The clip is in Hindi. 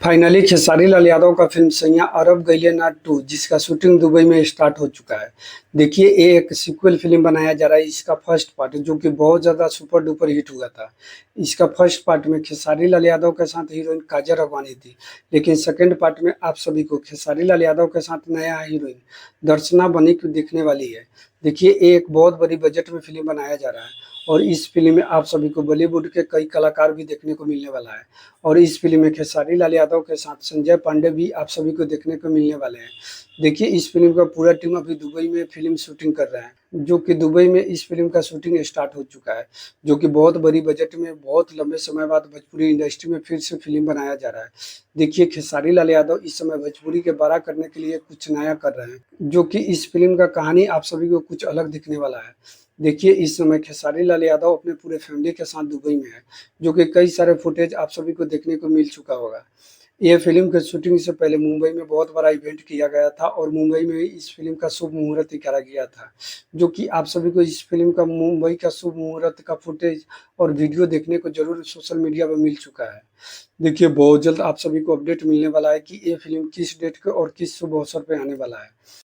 फाइनली खेसारी लाल यादव का फिल्म सैयां अरब गइले ना 2 जिसका शूटिंग दुबई में स्टार्ट हो चुका है। देखिए ये एक सीक्वल फिल्म बनाया जा रहा है। इसका फर्स्ट पार्ट जो कि बहुत ज़्यादा सुपर डुपर हिट हुआ था। इसका फर्स्ट पार्ट में खेसारी लाल यादव के साथ हीरोइन काजल राघवानी थी। लेकिन सेकंड पार्ट में आप सभी को खेसारी लाल यादव के साथ नया हीरोइन दर्शना बनिक दिखने वाली है। देखिए ये एक बहुत बड़ी बजट में फिल्म बनाया जा रहा है और इस फिल्म में आप सभी को बॉलीवुड के कई कलाकार भी देखने को मिलने वाला है। और इस फिल्म में खेसारी लाल यादव के साथ संजय पांडे भी आप सभी को देखने को मिलने वाले हैं। देखिए इस फिल्म का पूरा टीम अभी दुबई में फिल्म शूटिंग कर रहा है, जो कि दुबई में इस फिल्म का शूटिंग स्टार्ट हो चुका है, जो कि बहुत बड़ी बजट में बहुत लंबे समय बाद भोजपुरी इंडस्ट्री में फिर से फिल्म बनाया जा रहा है। देखिए खेसारी लाल यादव इस समय भोजपुरी के बड़ा करने के लिए कुछ नया कर रहे हैं, जो कि इस फिल्म का कहानी आप सभी को कुछ अलग दिखने वाला है। देखिए इस समय खेसारी लाल यादव अपने पूरे फैमिली के साथ दुबई में है, जो कि कई सारे फुटेज आप सभी को देखने को मिल चुका होगा। ये फिल्म की शूटिंग से पहले मुंबई में बहुत बड़ा इवेंट किया गया था और मुंबई में इस फिल्म का शुभ मुहूर्त निकाला गया था, जो कि आप सभी को इस फिल्म का मुंबई का शुभ मुहूर्त का फुटेज और वीडियो देखने को जरूर सोशल मीडिया पर मिल चुका है। देखिए बहुत जल्द आप सभी को अपडेट मिलने वाला है कि ये फिल्म किस डेट के और किस शुभ अवसर पे आने वाला है।